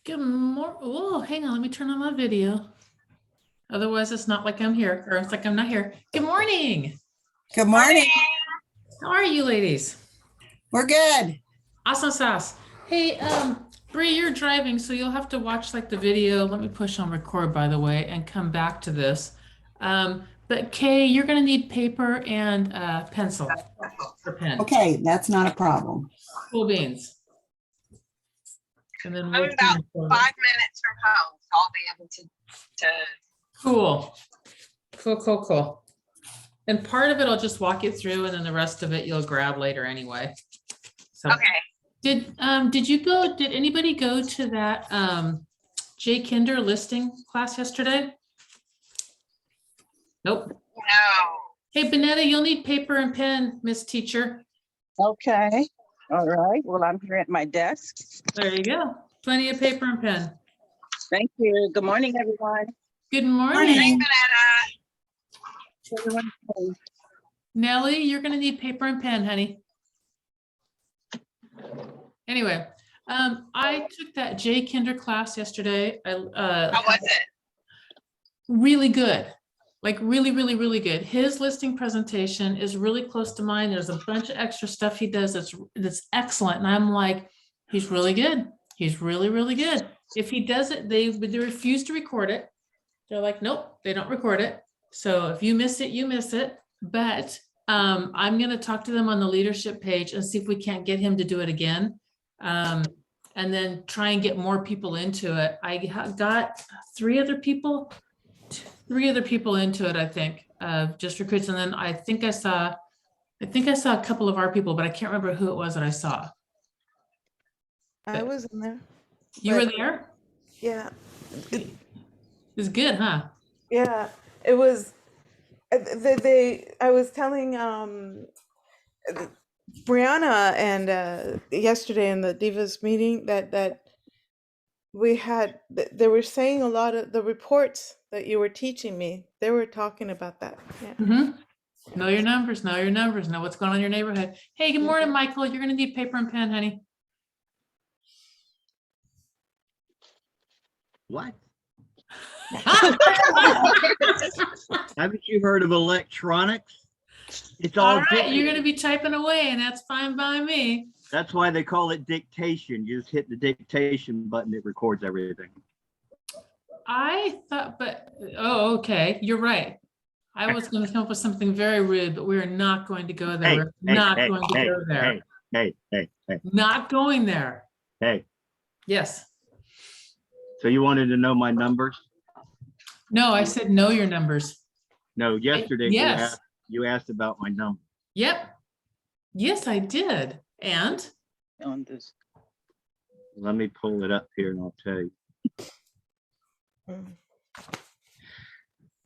Good morning. Oh, hang on. Let me turn on my video. Otherwise, it's not like I'm here, or it's like I'm not here. Good morning. Good morning. How are you, ladies? We're good. Awesome sauce. Hey, Bree, you're driving, so you'll have to watch like the video. Let me push on record, by the way, and come back to this. But Kay, you're gonna need paper and pencil or pen. Okay, that's not a problem. Cool beans. And then I'm we'll about 5 minutes from home, so I'll be able to. Cool. Cool. And part of it, I'll just walk you through, and then the rest of it you'll grab later anyway. So Okay. did anybody go to that Jay Kinder listing class yesterday? Nope. No. Hey, Benetta, you'll need paper and pen, Miss Teacher. Okay, all right. Well, I'm here at my desk. There you go. Plenty of paper and pen. Thank you. Good morning, everyone. Good morning. Morning. Everyone, Nellie, you're gonna need paper and pen, honey. Anyway, I took that Jay Kinder class yesterday. How was it? Really good. Like really good. His listing presentation is really close to mine. There's a bunch of extra stuff he does that's excellent. And I'm like, he's really good. He's really good. If he does it, they refuse to record it. They're like, nope, they don't record it. So if you miss it, you miss it. But I'm going to talk to them on the leadership page and see if we can't get him to do it again. And then try and get more people into it. I got three other people into it, I think, just recruits. And then I think I saw a couple of our people, but I can't remember who it was that I saw. I was in there. You were there? Yeah. It was good, huh? Yeah. It was, I was telling Brianna and yesterday in the Divas meeting that we had, they were saying a lot of the reports that you were teaching me. They were talking about that. Yeah. Mm-hmm. Know your numbers, know what's going on in your neighborhood. Hey, good morning, Michael. You're going to need paper and pen, honey. What? Haven't you heard of electronics? It's all All right, digital. you're going to be typing away, and that's fine by me. That's why they call it dictation. You just hit the dictation button, it records everything. I thought, but, oh, okay, you're right. I was going to come up with something very rude, but we are not going to go there. We're not going to go there. Hey. Not going there. Hey, Yes. so you wanted to know my numbers? No, I said know your numbers. No, yesterday Yes. you asked about my number. Yep. Yes, I did. And on this. Let me pull it up here and I'll tell you.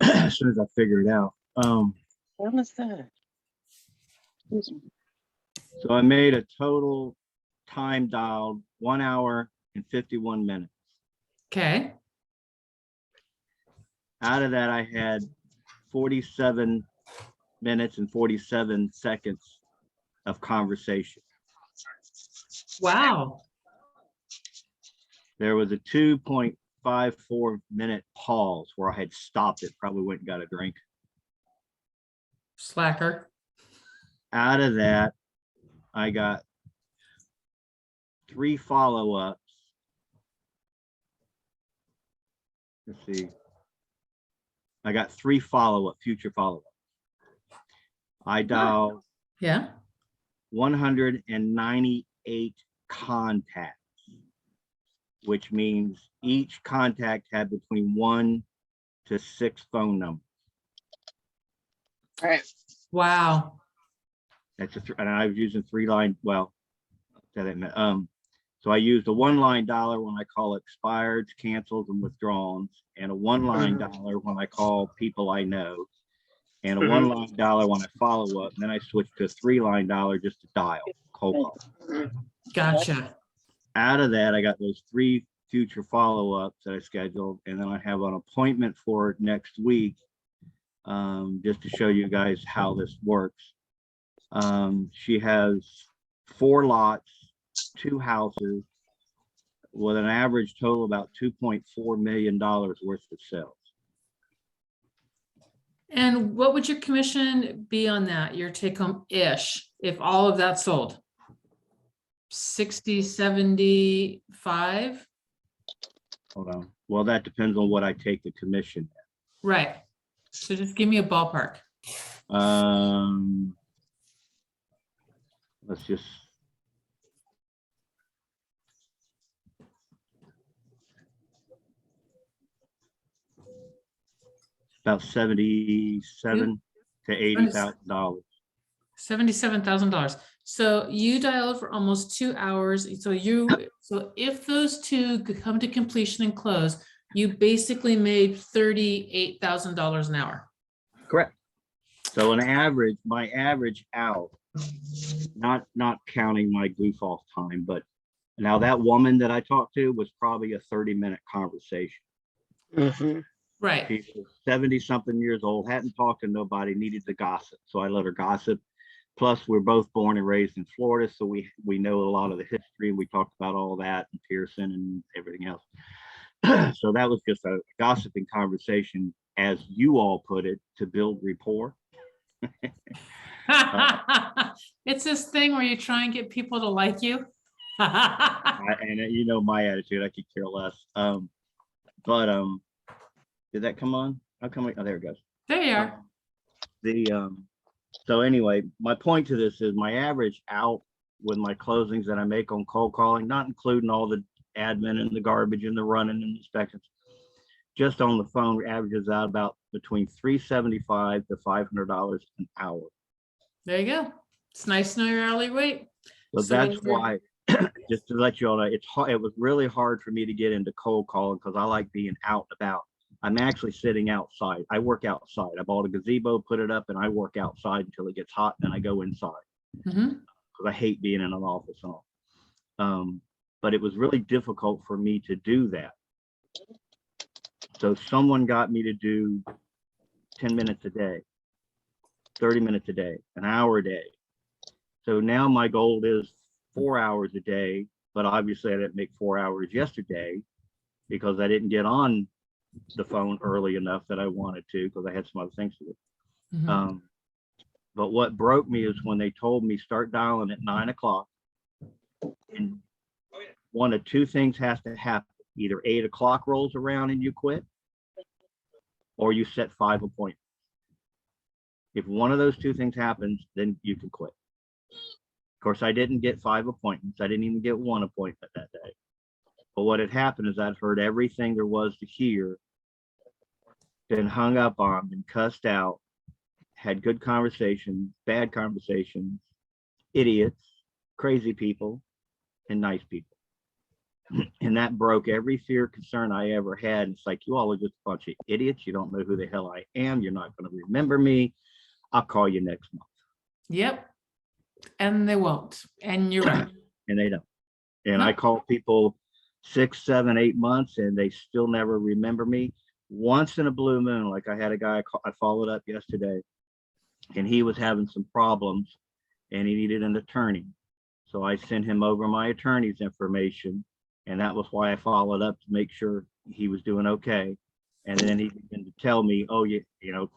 As soon as I figure it out. What was that? Excuse me. So I made a total time dialed 1 hour and 51 minutes. okay. Out of that, I had 47 minutes and 47 seconds of conversation. Wow. There was a 2.54 minute pause where I had stopped it, probably went and got a drink. Slacker. Out of that, I got 3 follow-ups. Let's see. I got 3 future follow-ups. I dialed Yeah. 198 contacts, which means each contact had between 1 to 6 phone numbers. All right. Wow. That's and I was using 3-line. Well, so I used a 1-line dialer when I call expireds, cancels, and withdrawals, and a 1-line dialer when I call people I know, and a 1-line dialer when I follow up. And then I switched to a 3-line dialer just to dial cold call. Gotcha. Out of that, I got those 3 future follow-ups that I scheduled, and then I have an appointment for next week, just to show you guys how this works. She has 4 lots, 2 houses, with an average total about $2.4 million worth of sales. And what would your commission be on that, your take home-ish, if all of that sold? 60, 75? Hold on. Well, that depends on what I take the commission. Right. So just give me a ballpark. Let's just. About $77,000 to $80,000. $77,000. So you dialed for almost 2 hours. So if those two could come to completion and close, you basically made $38,000 an hour. Correct. So my average out, not counting my goof off time, but now that woman that I talked to was probably a 30-minute conversation. Right. She was 70-something years old, hadn't talked to nobody, needed to gossip. So I let her gossip. Plus, we're both born and raised in Florida, so we know a lot of the history, and we talked about all that and Pearson and everything else. So that was just a gossiping conversation, as you all put it, to build rapport. It's this thing where you try and get people to like you. And you know my attitude, I could care less. Did that come on? How come? Oh, there it goes. There you are. So anyway, my point to this is my average out with my closings that I make on cold calling, not including all the admin and the garbage and the running and inspections, just on the phone averages out about between $375 to $500 an hour. There you go. It's nice to know your hourly rate. So So that's you're- why, just to let you all know, it's hard. It was really hard for me to get into cold calling because I like being out and about. I'm actually sitting outside. I work outside. I bought a gazebo, put it up, and I work outside until it gets hot, and then I go inside Mhm. because I hate being in an office and all. But it was really difficult for me to do that. So someone got me to do 10 minutes a day, 30 minutes a day, an hour a day. So now my goal is 4 hours a day, but obviously I didn't make 4 hours yesterday because I didn't get on the phone early enough that I wanted to because I had some other things to do. Mhm. But what broke me is when they told me start dialing at 9 o'clock, and one of two things has to happen. Either 8 o'clock rolls around and you quit, or you set 5 appointments. If one of those two things happens, then you can quit. Of course, I didn't get 5 appointments. I didn't even get 1 appointment that day. But what had happened is I'd heard everything there was to hear, been hung up on, been cussed out, had good conversations, bad conversations, idiots, crazy people, and nice people. And that broke every fear, concern I ever had. It's like, you all are just a bunch of idiots. You don't know who the hell I am. You're not going to remember me. I'll call you next month. Yep. And they won't. And you're right. And they don't. And I call people 6, 7, 8 months and they still never remember me. Once in a blue moon, like I had a guy I followed up yesterday, and he was having some problems and he needed an attorney. So I sent him over my attorney's information, and that was why I followed up to make sure he was doing okay. And then he began to tell me, oh, you know,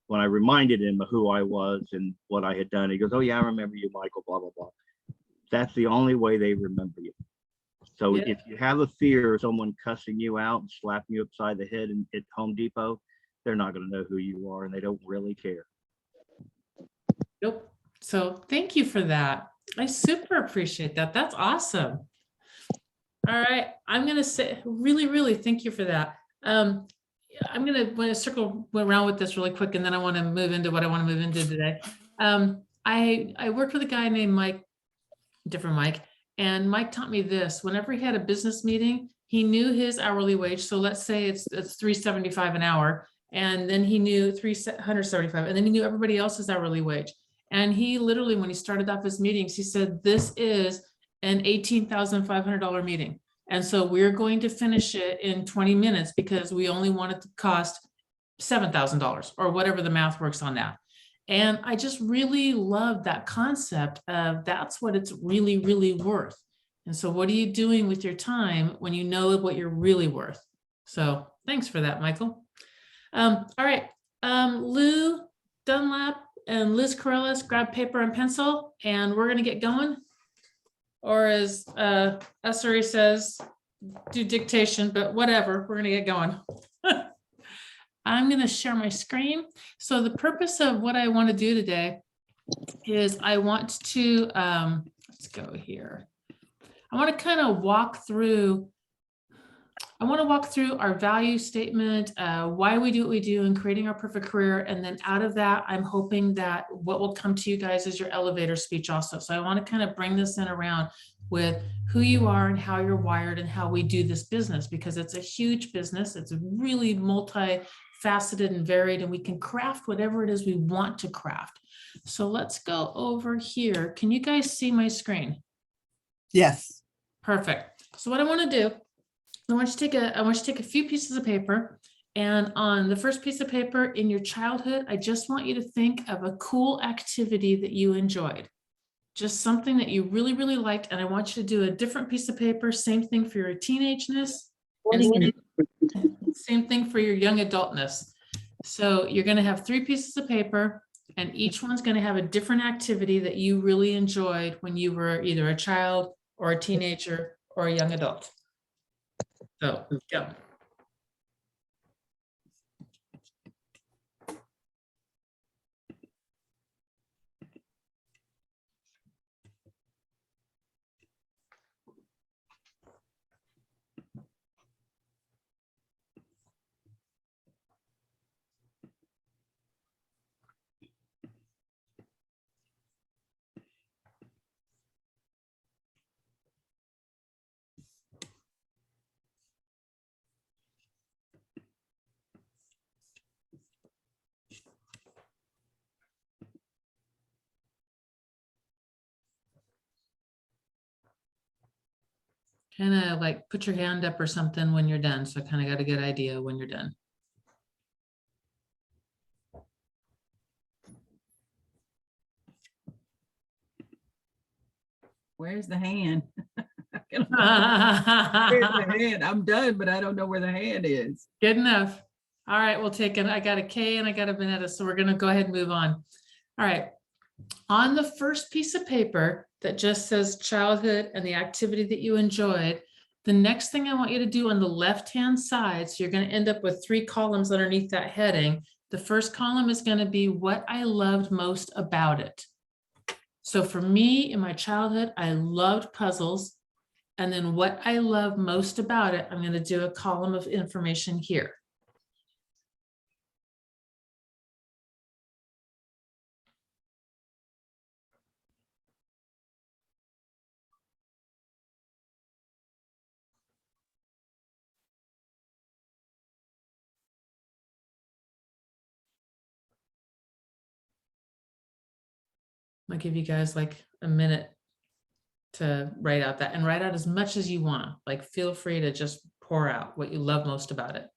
when I reminded him of who I was and what I had done, he goes, oh yeah, I remember you, Michael, blah, blah, blah. That's the only way they remember you. So Yeah. if you have a fear of someone cussing you out and slapping you upside the head at Home Depot, they're not going to know who you are and they don't really care. Nope. So thank you for that. I super appreciate that. That's awesome. All right. I'm going to say really, really thank you for that. I'm going to circle around with this really quick, and then I want to move into what I want to move into today. I worked with a guy named Mike, different Mike, and Mike taught me this. Whenever he had a business meeting, he knew his hourly wage. So let's say it's $375 an hour, and then he knew $375, and then he knew everybody else's hourly wage. And he literally, when he started off his meetings, he said, this is an $18,500 meeting. And so we're going to finish it in 20 minutes because we only want it to cost $7,000 or whatever the math works on that. And I just really love that concept of that's what it's really, really worth. And so what are you doing with your time when you know what you're really worth? So thanks for that, Michael. All right, Lou Dunlap and Liz Corrales, grab paper and pencil, and we're gonna get going. Or as Essery says, do dictation, but whatever, we're gonna get going. I'm gonna share my screen. So the purpose of what I want to do today is I want to, let's go here. I want to kind of walk through, our value statement, why we do what we do in creating our perfect career. And then out of that, I'm hoping that what will come to you guys is your elevator speech also. So I want to kind of bring this in around with who you are and how you're wired and how we do this business, because it's a huge business. It's really multifaceted and varied, and we can craft whatever it is we want to craft. So let's go over here. Can you guys see my screen? Yes. Perfect. So what I want to do, I want you to take a few pieces of paper, and on the first piece of paper in your childhood, I just want you to think of a cool activity that you enjoyed. Just something that you really, really liked. And I want you to do a different piece of paper, same thing for your teenageness, and same thing for your young adultness. So you're going to have 3 pieces of paper, and each one's going to have a different activity that you really enjoyed when you were either a child or a teenager or a young adult. So go. Kind of like put your hand up or something when you're done. So I kind of got a good idea when you're done. Where's the hand? Where's the hand? I'm done, but I don't know where the hand is. Good enough. All right, we'll take it. I got a K and I got a Vanetta, so we're going to go ahead and move on. All right. On the first piece of paper that just says childhood and the activity that you enjoyed, the next thing I want you to do on the left-hand side, so you're going to end up with 3 columns underneath that heading. The first column is going to be what I loved most about it. So for me, in my childhood, I loved puzzles. And then what I love most about it, I'm going to do a column of information here. I'll give you guys like a minute to write out that, and write out as much as you want. Like, feel free to just pour out what you love most about it.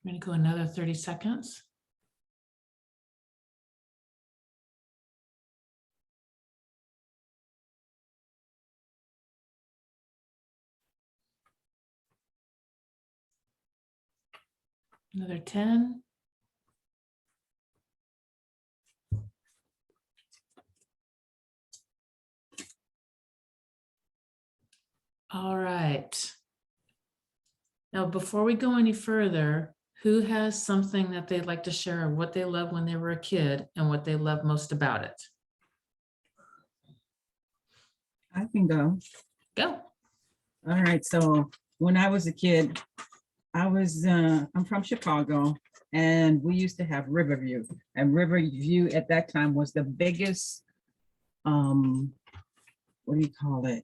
I'm going to go another 30 seconds. Another 10. All right. Now, before we go any further, who has something that they'd like to share of what they loved when they were a kid and what they love most about it? I can go. Go. All right. So when I was a kid, I'm from Chicago, and we used to have Riverview, and Riverview at that time was the biggest, what do you call it?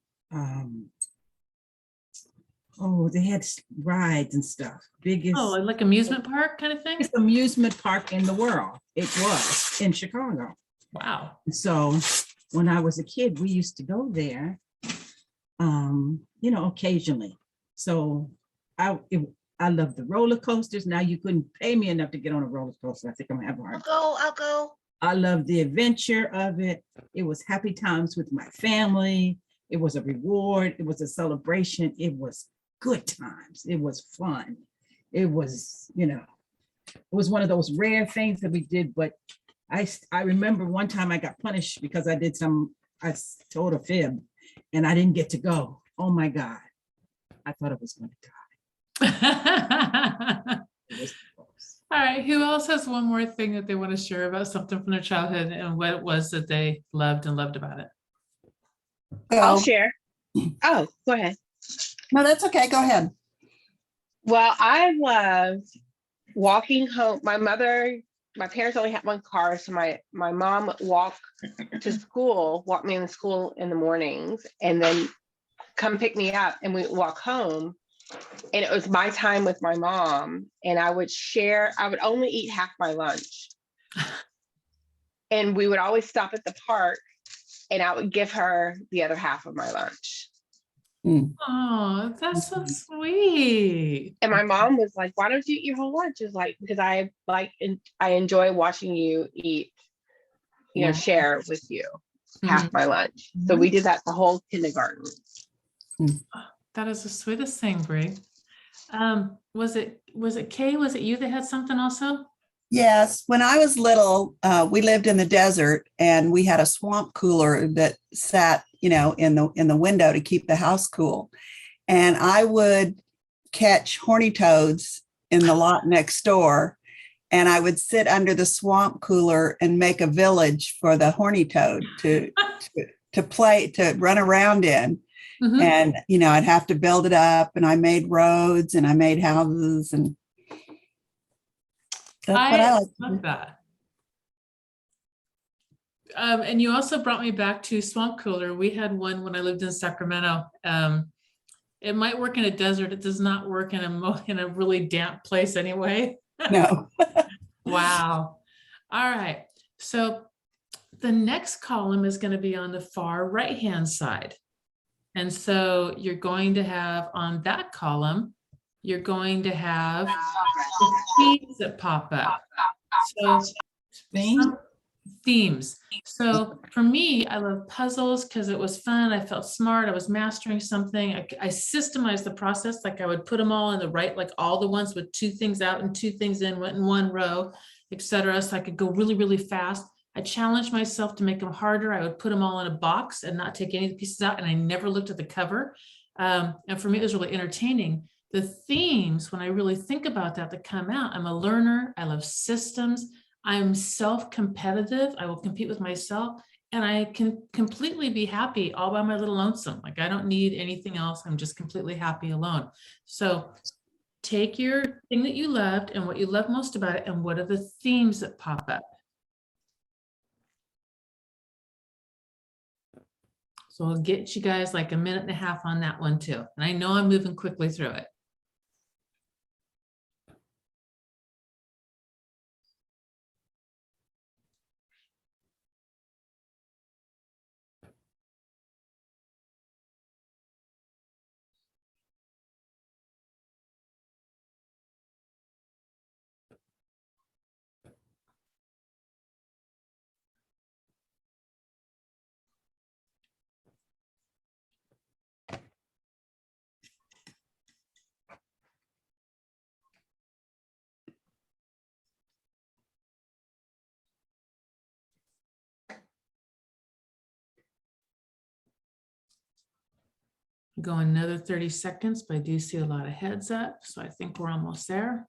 oh, they had rides and stuff. Biggest Oh, like amusement park kind of thing? amusement park in the world. It was in Chicago. Wow. So when I was a kid, we used to go there, occasionally. So I love the roller coasters. Now you couldn't pay me enough to get on a roller coaster. I think I'm having a hard. I'll go. I love the adventure of it. It was happy times with my family. It was a reward. It was a celebration. It was good times. It was fun. It was, it was one of those rare things that we did. But I remember one time I got punished because I told a fib and I didn't get to go. Oh my God. I thought I was going to die. It was close. All right, who else has one more thing that they want to share about something from their childhood and what it was that they loved about it? I'll Go. share. Oh, go ahead. No, that's okay. Go ahead. Well, I loved walking home. My parents only had one car, so my mom walked me to school in the mornings, and then come pick me up, and we walk home. And it was my time with my mom, and I would only eat half my lunch. And we would always stop at the park, and I would give her the other half of my lunch. Oh, that's so sweet. And my mom was like, "Why don't you eat your whole lunch?" Is like, because I enjoy watching you eat, Wow. share with you half my lunch. So we did that the whole kindergarten. That is the sweetest thing, Brie. Was it Kay? Was it you that had something also? Yes, when I was little, we lived in the desert and we had a swamp cooler that sat, in the window to keep the house cool. And I would catch horny toads in the lot next door, and I would sit under the swamp cooler and make a village for the horny toad to play, to run around in. Mhm. And, I'd have to build it up, and I made roads and I made houses, and that's what I like. love that. And you also brought me back to swamp cooler. We had one when I lived in Sacramento. It might work in a desert. It does not work in a really damp place anyway. No. Wow. All right. So the next column is going to be on the far right-hand side. And so you're going to have on that column, you're going to have the themes that pop up. So themes. So for me, I love puzzles because it was fun. I felt smart. I was mastering something. I systemized the process. Like I would put them all in the right, like all the ones with 2 things out and 2 things in, went in one row, etc. So I could go really, really fast. I challenged myself to make them harder. I would put them all in a box and not take any of the pieces out. And I never looked at the cover. And for me, it was really entertaining. The themes, when I really think about that come out, I'm a learner. I love systems. I'm self-competitive. I will compete with myself, and I can completely be happy all by my little lonesome. Like I don't need anything else. I'm just completely happy alone. So take your thing that you loved and what you love most about it, and what are the themes that pop up? So I'll get you guys like a minute and a half on that one too. And I know I'm moving quickly through it. Go another 30 seconds, but I do see a lot of heads up, so I think we're almost there.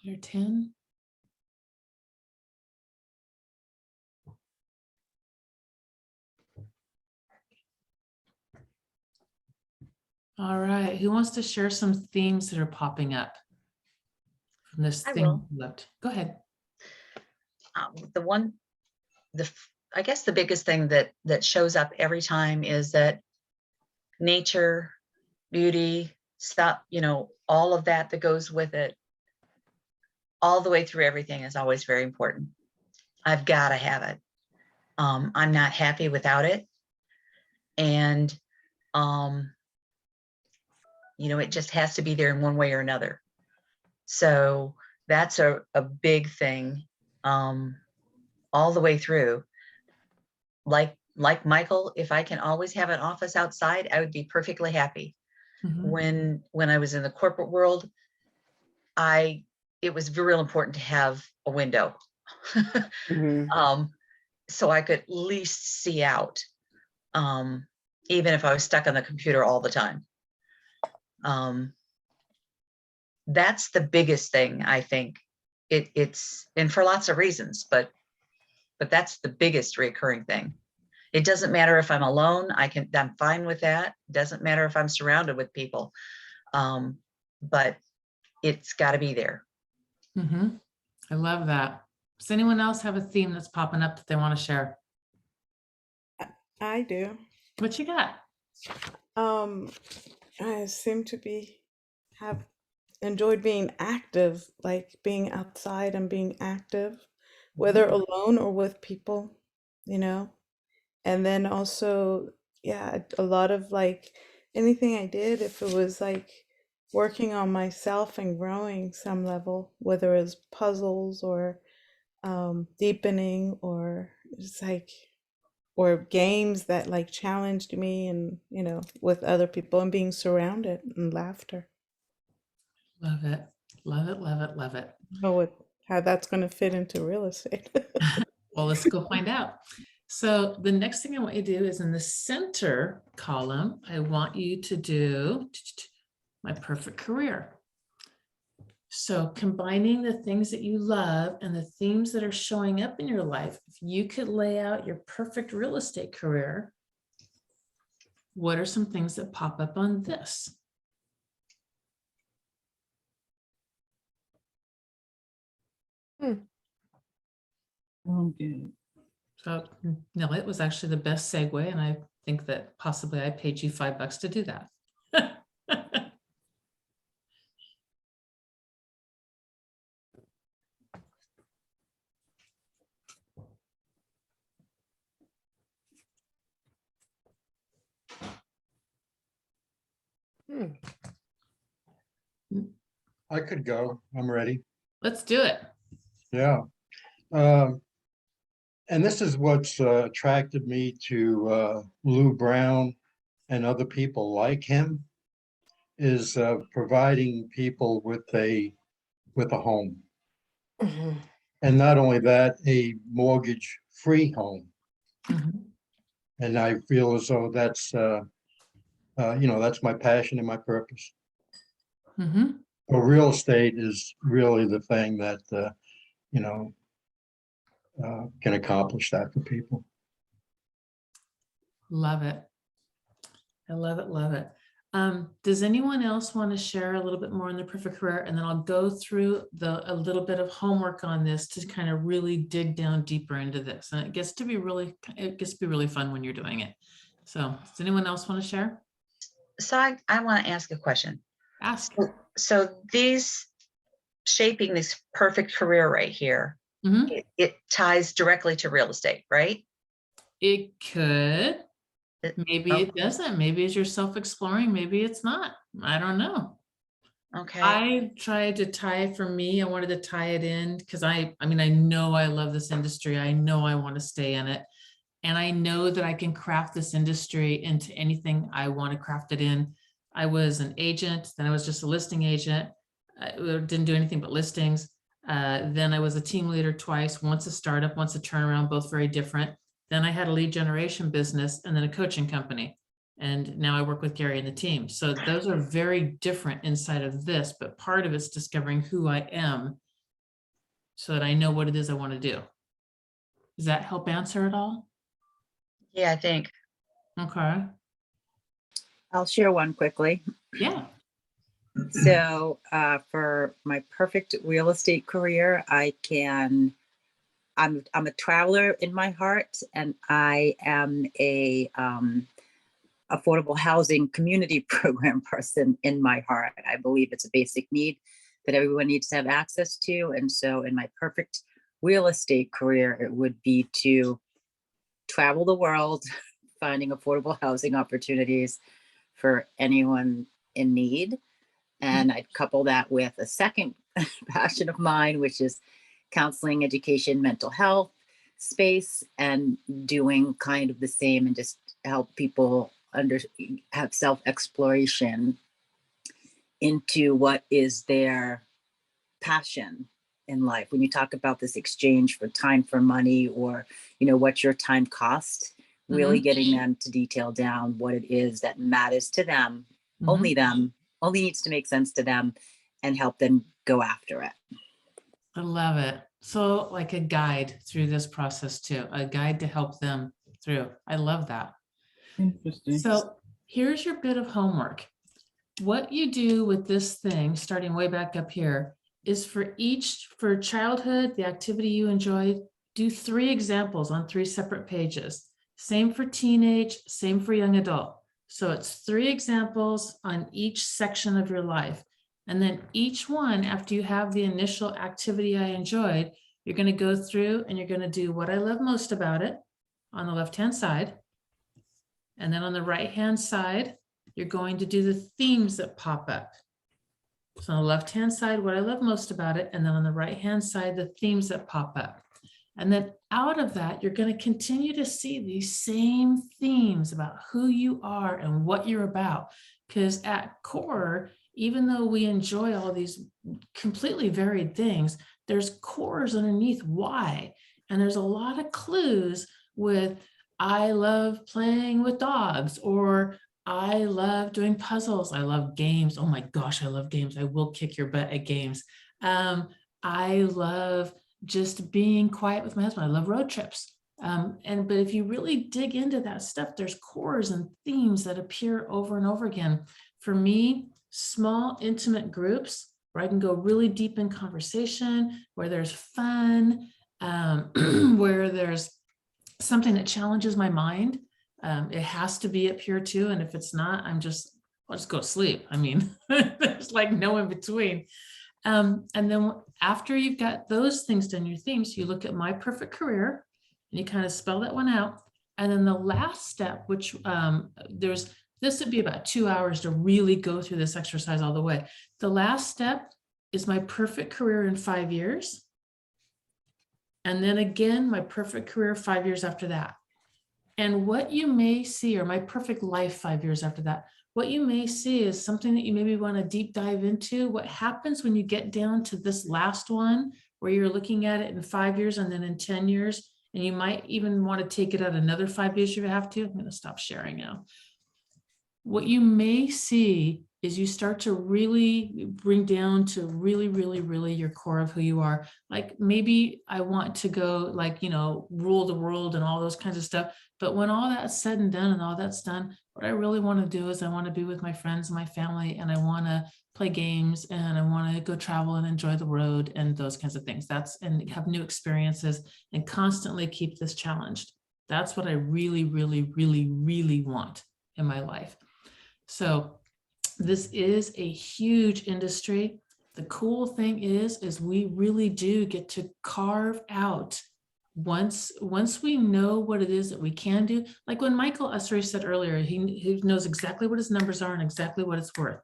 You're 10. All right, who wants to share some themes that are popping up from this I thing? will. we looked? Go ahead. The one, I guess the biggest thing that shows up every time is that nature, beauty, stuff, all of that goes with it, all the way through everything is always very important. I've got to have it. I'm not happy without it. And, it just has to be there in one way or another. So that's a big thing, all the way through. Like Michael, if I can always have an office outside, I would be perfectly happy. Mhm. When I was in the corporate world, it was real important to have a window. So I could at least see out, even if I was stuck on the computer all the time. That's the biggest thing, I think. It's and for lots of reasons, but that's the biggest recurring thing. It doesn't matter if I'm alone, I'm fine with that. Doesn't matter if I'm surrounded with people. But it's got to be there. Mhm. I love that. Does anyone else have a theme that's popping up that they want to share? I do. What you got? I seem to have enjoyed being active, like being outside and being active, whether alone or with people, you know. And then also, yeah, a lot of like anything I did, if it was like working on myself and growing some level, whether it's puzzles or deepening or just like or games that like challenged me and with other people and being surrounded and laughter. Love it. Love it. Love it. Love it. Know what how that's going to fit into real estate. Well, let's go find out. So the next thing I want you to do is in the center column, I want you to do my perfect career. So combining the things that you love and the themes that are showing up in your life, if you could lay out your perfect real estate career, what are some things that pop up on this? Okay. So no, it was actually the best segue. And I think that possibly I paid you $5 to do that. I could go. I'm ready. Let's do it. Yeah. And this is what's attracted me to Lou Brown and other people like him is providing people with a home. And not only that, a mortgage-free home. Mhm. And I feel as though that's that's my passion and my purpose. Mhm. So real estate is really the thing that can accomplish that for people. Love it. I love it. Love it. Does anyone else want to share a little bit more on their perfect career? And then I'll go through a little bit of homework on this to kind of really dig down deeper into this. And it gets to be really fun when you're doing it. So does anyone else want to share? So I want to ask a question. Ask. So shaping this perfect career right here, Mhm. it ties directly to real estate, right? It could. Maybe Oh, it doesn't. Maybe it's you're self-exploring. Maybe it's not. I don't know. okay. I tried to tie it for me. I wanted to tie it in because I mean, I know I love this industry. I know I want to stay in it. And I know that I can craft this industry into anything I want to craft it in. I was an agent, then I was just a listing agent. I didn't do anything but listings. Then I was a team leader twice, once a startup, once a turnaround, both very different. Then I had a lead generation business and then a coaching company. And now I work with Gary and the team. So those are very different inside of this, but part of it's discovering who I am so that I know what it is I want to do. Does that help answer it all? Yeah, I think. Okay. I'll share one quickly. Yeah. So for my perfect real estate career, I'm a traveler in my heart, and I am a affordable housing community program person in my heart. I believe it's a basic need that everyone needs to have access to. And so in my perfect real estate career, it would be to travel the world, finding affordable housing opportunities for anyone in need. And I'd couple that with a second passion of mine, which is counseling, education, mental health space, and doing kind of the same and just help people have self-exploration into what is their passion in life. When you talk about this exchange for time for money, or what's your time cost, really getting them to detail down what it is that matters to them, only needs to make sense to them, and help them go after it. I love it. So like a guide through this process too, a guide to help them through. I love that. Interesting. So here's your bit of homework. What you do with this thing, starting way back up here, is for childhood, the activity you enjoyed, do 3 examples on 3 separate pages. Same for teenage, same for young adult. So it's 3 examples on each section of your life. And then each one, after you have the initial activity I enjoyed, you're going to go through and you're going to do what I love most about it on the left-hand side. And then on the right-hand side, you're going to do the themes that pop up. So on the left-hand side, what I love most about it, and then on the right-hand side, the themes that pop up. And then out of that, you're going to continue to see these same themes about who you are and what you're about. Because at core, even though we enjoy all these completely varied things, there's cores underneath why. And there's a lot of clues with, I love playing with dogs, or I love doing puzzles. I love games. Oh my gosh, I love games. I will kick your butt at games. I love just being quiet with my husband. I love road trips. But if you really dig into that stuff, there's cores and themes that appear over and over again. For me, small, intimate groups where I can go really deep in conversation, where there's fun, where there's something that challenges my mind. It has to be up here too. And if it's not, I'll just go to sleep. I mean, there's like no in between. And then after you've got those things done, your themes, you look at My Perfect Career and you kind of spell that one out. And then the last step, which this would be about 2 hours to really go through this exercise all the way. The last step is My Perfect Career in 5 years. And then again, My Perfect Career 5 years after that. And what you may see, or My Perfect Life 5 years after that, what you may see is something that you maybe want to deep dive into. What happens when you get down to this last one, where you're looking at it in 5 years and then in 10 years, and you might even want to take it out another 5 years if you have to. I'm going to stop sharing now. What you may see is you start to really bring down to really, really, really your core of who you are. Like maybe I want to go rule the world and all those kinds of stuff. But when all that's said and done and all that's done, what I really want to do is I want to be with my friends and my family, and I want to play games, and I want to go travel and enjoy the road and those kinds of things. And have new experiences and constantly keep this challenged. That's what I really, really, really, really want in my life. So this is a huge industry. The cool thing is we really do get to carve out, once we know what it is that we can do. Like when Michael Ussery said earlier, he knows exactly what his numbers are and exactly what it's worth.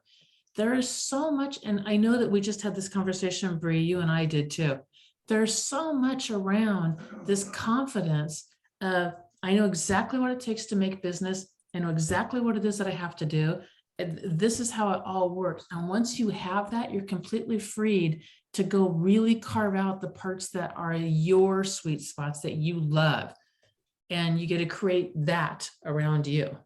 There is so much, and I know that we just had this conversation, Bree, you and I did too. There's so much around this confidence of, I know exactly what it takes to make business. I know exactly what it is that I have to do. This is how it all works. And once you have that, you're completely freed to go really carve out the parts that are your sweet spots that you love. And you get to create that around you.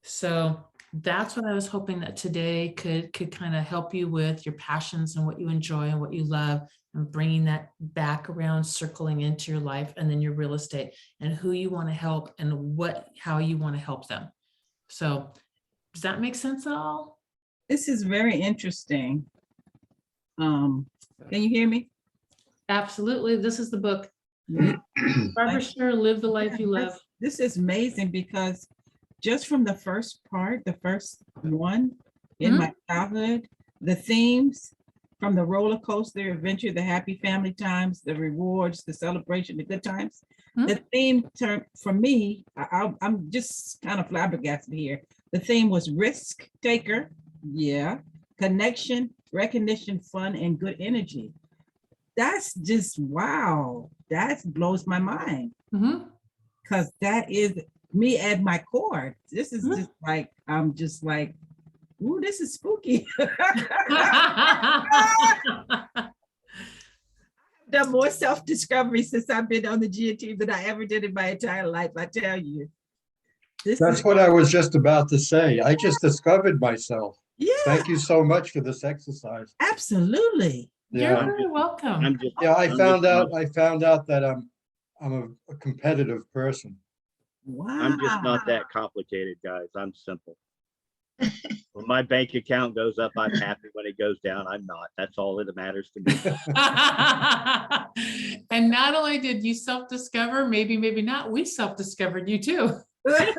So that's what I was hoping that today could kind of help you with your passions and what you enjoy and what you love, and bringing that back around, circling into your life, and then your real estate and who you want to help and how you want to help them. So Does that make sense at all? This is very interesting. Can you hear me? Absolutely. This is the book. Yeah. Barbara Sher, Live the Life You Love. This is amazing because just from the first part, the first one in my childhood, the themes from the roller coaster adventure, the happy family times, the rewards, the celebration, the good times. The theme term for me, I'm just kind of flabbergasted here. The theme was risk taker, yeah, connection, recognition, fun, and good energy. That's just wow. That blows my mind. Because that is me at my core. This is just like, I'm just like, ooh, this is spooky. Done more self-discovery since I've been on the GIA team than I ever did in my entire life, I tell you. This That's is, what I was just about to say. I just discovered myself. yeah, Thank you so much for this exercise. absolutely. You're Yeah, very welcome. I'm just, yeah, I I'm found just out that I'm a competitive person. Wow. I'm just not that complicated, guys. I'm simple. When my bank account goes up, I'm happy. When it goes down, I'm not. That's all that matters to me. And not only did you self-discover, maybe not, we self-discovered you too. This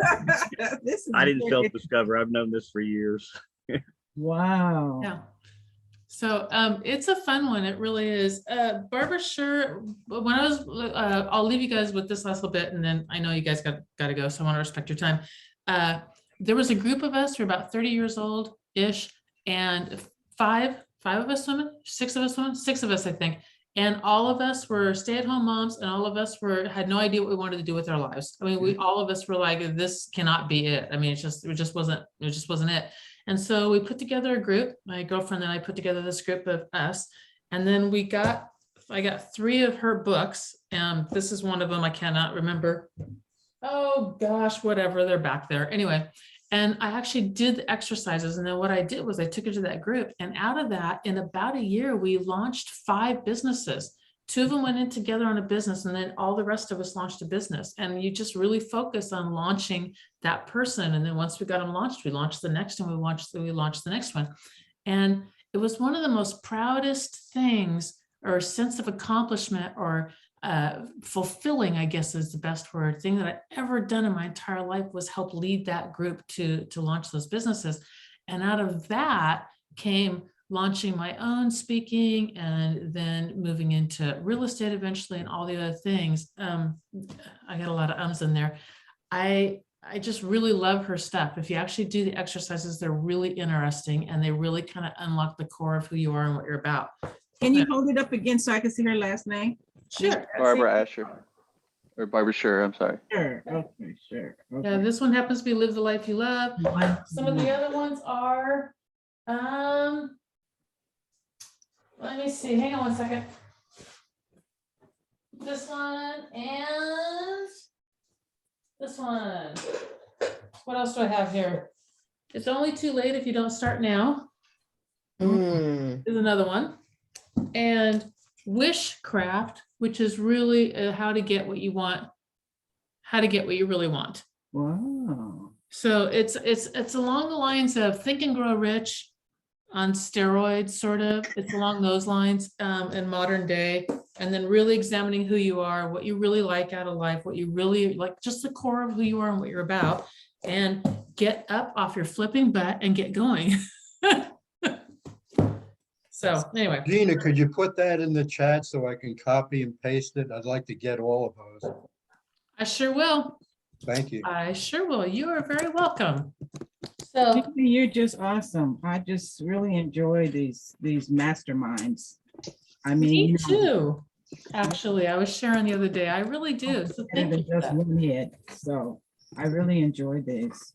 is I didn't very- self-discover. I've known this for years. Wow. Yeah. So it's a fun one. It really is. Barbara Sher, when I was, I'll leave you guys with this last little bit, and then I know you guys got to go, so I want to respect your time. There was a group of us who were about 30 years old-ish, and five of us women, six of us, I think. And all of us were stay-at-home moms, and all of us had no idea what we wanted to do with our lives. I mean, all of us were like, this cannot be it. I mean, it just wasn't it. And so we put together a group. My girlfriend and I put together this group of us, and then I got 3 of her books, and this is one of them. I cannot remember. Oh gosh, whatever, they're back there. Anyway, and I actually did the exercises. And then what I did was I took it to that group, and out of that, in about a year, we launched 5 businesses. 2 of them went in together on a business, and then all the rest of us launched a business. And you just really focus on launching that person. And then once we got them launched, we launched the next, and we launched the next one. And it was one of the most proudest things, or sense of accomplishment, or fulfilling, I guess is the best word, thing that I've ever done in my entire life, was help lead that group to launch those businesses. And out of that came launching my own speaking, and then moving into real estate eventually, and all the other things. I got a lot of ums in there. I just really love her stuff. If you actually do the exercises, they're really interesting, and they really kind of unlock the core of who you are and what you're about. Can you hold it up again so I can see her last name? Sure. Barbara Asher, or Barbara Sher, I'm sorry. Sure, okay, sure. Yeah, Okay. this one happens to be Live the Life You Love. Some of the other ones are, let me see, hang on one second. This one and this one. What else do I have here? It's only too late if you don't start now. Is another one. And Wishcraft, which is really how to get what you want, how to get what you really want. Wow. So it's along the lines of Think and Grow Rich on steroids, sort of. It's along those lines in modern day, and then really examining who you are, what you really like out of life, what you really like, just the core of who you are and what you're about, and get up off your flipping butt and get going. So anyway, Gina, could you put that in the chat so I can copy and paste it? I'd like to get all of those. I sure will. Thank you. I sure will. You are very welcome. So Tiffany, you're just awesome. I just really enjoy these masterminds. I mean, me you know, too. Actually, I was sharing the other day. I really do. So better thank than you for just that. one hit. So I really enjoy this.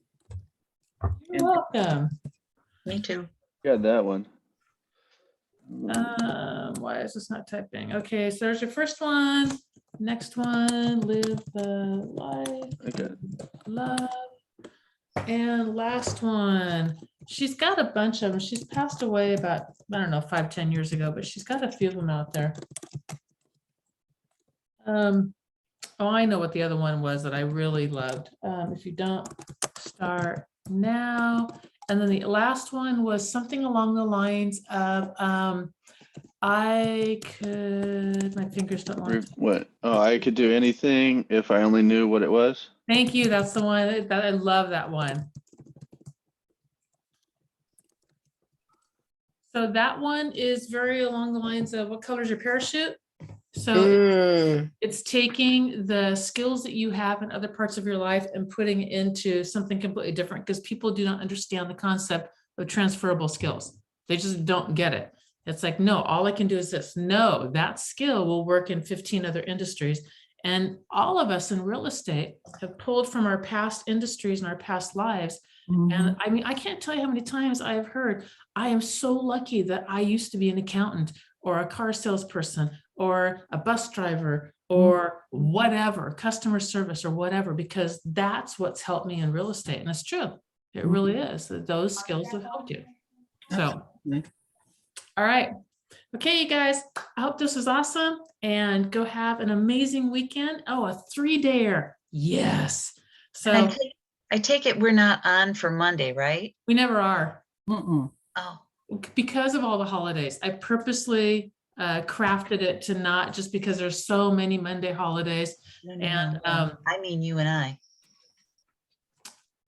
You're welcome. Me too. Got that one. Why is this not typing? Okay, so there's your first one. Next one, Live the Life, Okay. Love. And last one. She's got a bunch of them. She's passed away about, I don't know, 5-10 years ago, but she's got a few of them out there. Oh, I know what the other one was that I really loved. If you don't start now. And then the last one was something along the lines of, I could, my fingers don't want to. What? Oh, I could do anything if I only knew what it was. Thank you. That's the one that I love that one. So that one is very along the lines of what color is your parachute? So Mm, it's taking the skills that you have in other parts of your life and putting it into something completely different, because people do not understand the concept of transferable skills. They just don't get it. It's like, no, all I can do is this. No, that skill will work in 15 other industries. And all of us in real estate have pulled from our past industries and our past lives. And I mean, I can't tell you how many times I have heard, I am so lucky that I used to be an accountant or a car salesperson or a bus driver or whatever, customer service or whatever, because that's what's helped me in real estate. And it's true. It really is. That those skills have helped you. So, Absolutely. all right. Okay, you guys, I hope this was awesome, and go have an amazing weekend. Oh, a 3-dayer. Yes. And I So take, I take it we're not on for Monday, right? we never are. Mm-mm. Oh, Because of all the holidays. I purposely crafted it to not, just because there's so many Monday holidays. no, no, no, And no. I mean, you and I.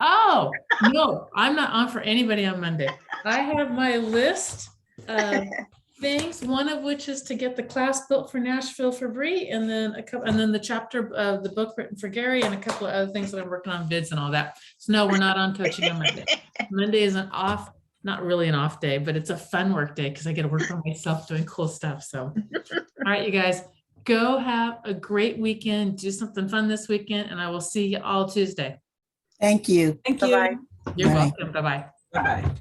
oh, no, I'm not on for anybody on Monday. I have my list of things, one of which is to get the class built for Nashville for Bree, and then a couple, and then the chapter of the book written for Gary, and a couple of other things that I'm working on, vids and all that. So no, we're not on coaching on Monday. Monday is an off, not really an off day, but it's a fun work day because I get to work on myself doing cool stuff. So, all right, you guys, go have a great weekend. Do something fun this weekend, and I will see you all Tuesday. Thank you. Thank Bye-bye. you. You're Bye. welcome. Bye-bye. Bye-bye.